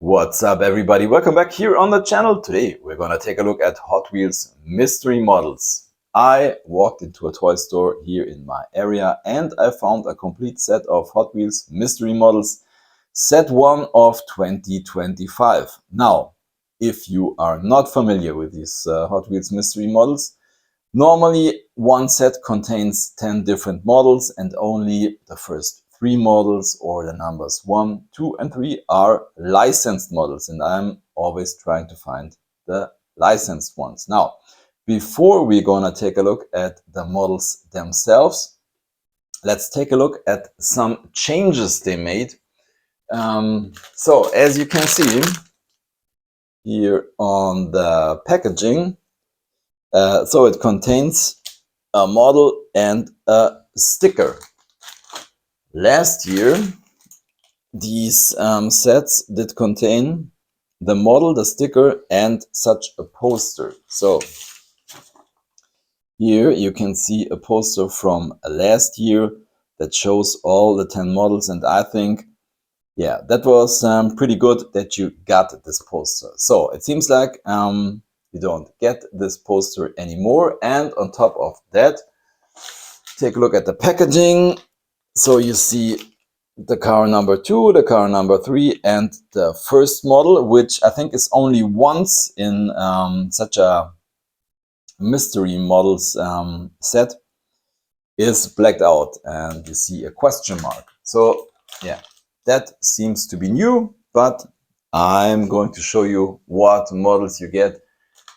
What's up, everybody? Welcome back here on the channel. Today we're gonna take a look at Hot Wheels mystery models. I walked into a toy store here in my area and I found a complete set of Hot Wheels mystery models, set 1 of 2025. Now, if you are not familiar with these Hot Wheels mystery models, normally one set contains 10 different models and only the first 3 models, or the numbers 1, 2 and 3, are licensed models, and I'm always trying to find the licensed ones. Now, before we're gonna take a look at the models themselves, let's take a look at some changes they made. So as you can see here on the packaging, so it contains a model and a sticker. Last year, these sets did contain the model, the sticker, and such a poster. So here you can see a poster from last year that shows all the 10 models, and I think, yeah, that was pretty good that you got this poster. So it seems like you don't get this poster anymore. And on top of that, take a look at the packaging. So you see the car number 2, the car number 3, and the first model, which I think is only once in such a mystery models set, is blacked out, and you see a question mark. So yeah, that seems to be new, but I'm going to show you what models you get,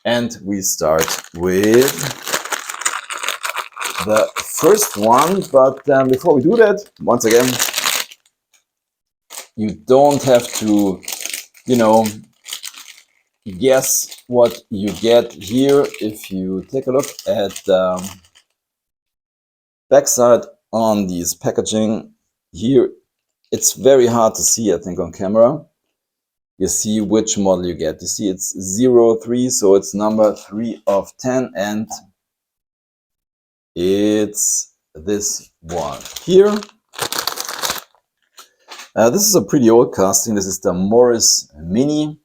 and we start with the first one. But before we do that, once again, you don't have to, guess what you get here. If you take a look at the backside on these packaging here, it's very hard to see, I think, on camera. You see which model you get. You see it's 03, so it's number 3 of 10, and it's this one here. This is a pretty old casting. This is the Morris Mini.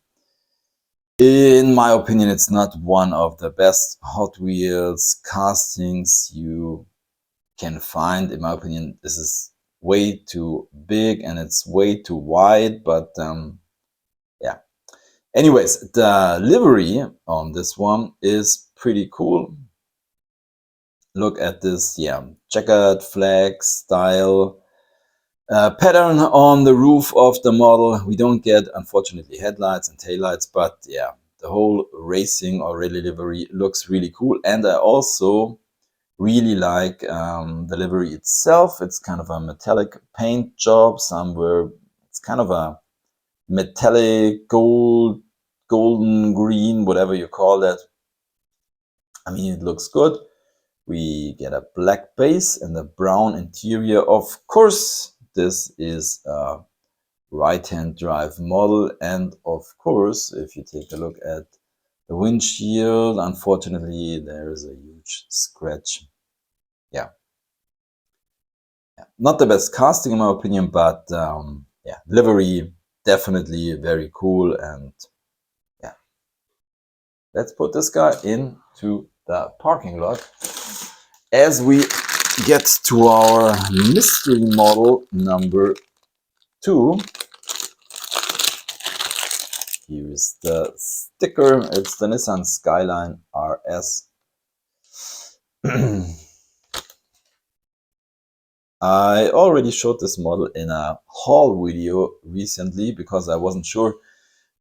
In my opinion, it's not one of the best Hot Wheels castings you can find. In my opinion, this is way too big and it's way too wide, but yeah. Anyways, the livery on this one is pretty cool. Look at this, yeah, checkered flag style pattern on the roof of the model. We don't get, unfortunately, headlights and taillights, but yeah, the whole racing or rally livery looks really cool. And I also really like the livery itself. It's kind of a metallic paint job. Somewhere it's kind of a metallic golden green, whatever you call that. I mean, it looks good. We get a black base and a brown interior. Of course, this is a right-hand drive model, and of course, if you take a look at the windshield, unfortunately there is a huge scratch. Yeah, not the best casting in my opinion, but yeah, livery definitely very cool. And yeah, let's put this guy into the parking lot as we get to our mystery model number 2. Here is the sticker. It's the Nissan Skyline RS. I already showed this model in a haul video recently because I wasn't sure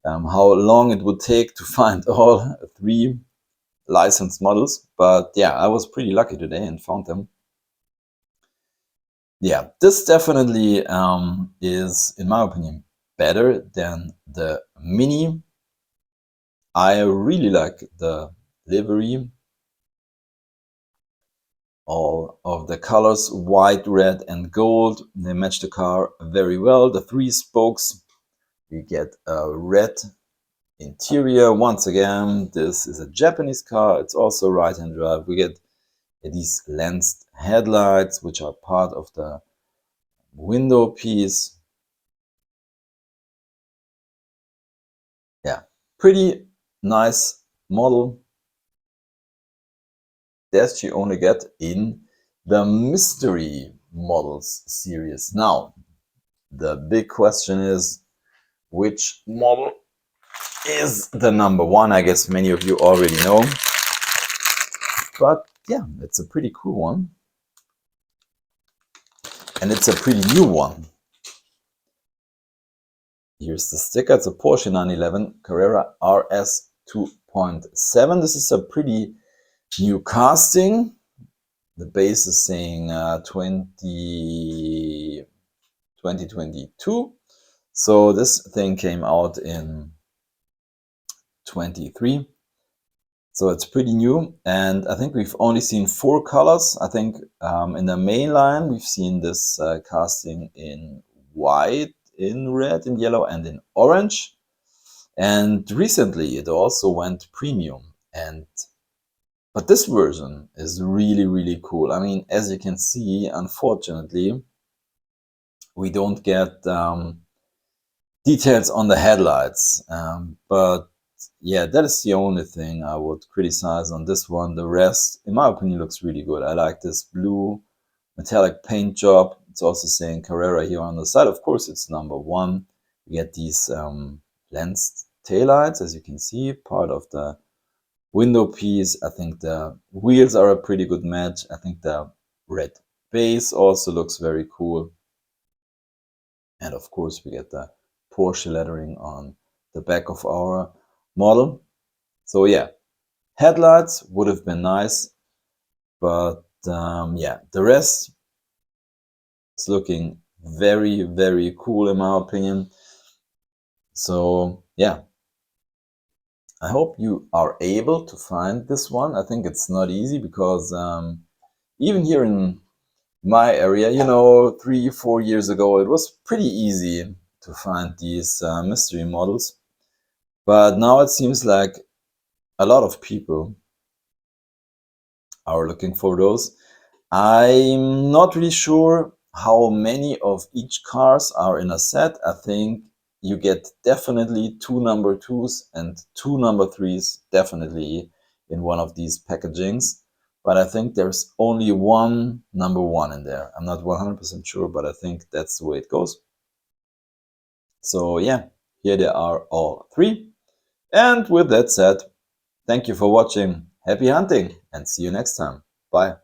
how long it would take to find all 3 licensed models. But yeah, I was pretty lucky today and found them. Yeah, this definitely is, in my opinion, better than the Mini. I really like the livery. All of the colors, white, red and gold, they match the car very well. The 3 spokes, we get a red interior. Once again, this is a Japanese car. It's also right-hand drive. We get these lensed headlights, which are part of the window piece. Pretty nice model that you only get in the mystery models series. Now, the big question is, which model is the number one? I guess many of you already know. But yeah, it's a pretty cool one. And it's a pretty new one. Here's the sticker. It's a Porsche 911 Carrera RS 2.7. This is a pretty new casting. The base is saying 2022. So this thing came out in 23. So it's pretty new, and I think we've only seen 4 colors. I think in the main line we've seen this casting in white, in red, in yellow, and in orange. And recently it also went premium. But this version is really, really cool. I mean, as you can see, unfortunately, we don't get details on the headlights. But yeah, that is the only thing I would criticize on this one. The rest, in my opinion, looks really good. I like this blue metallic paint job. It's also saying Carrera here on the side. Of course, it's number one. We get these lensed taillights, as you can see, part of the window piece. I think the wheels are a pretty good match. I think the red base also looks very cool. And of course, we get the Porsche lettering on the back of our model. So yeah, headlights would have been nice, but yeah, the rest is looking very, very cool in my opinion. So yeah, I hope you are able to find this one. I think it's not easy because even here in my area, you know, 3-4 years ago, it was pretty easy to find these mystery models. But now it seems like a lot of people are looking for those. I'm not really sure how many of each cars are in a set. I think you get definitely 2 number 2s and 2 number 3s definitely in one of these packagings. But I think there's only 1 number 1 in there. I'm not 100% sure, but I think that's the way it goes. So yeah, here they are all 3. And with that said, thank you for watching. Happy hunting and see you next time. Bye.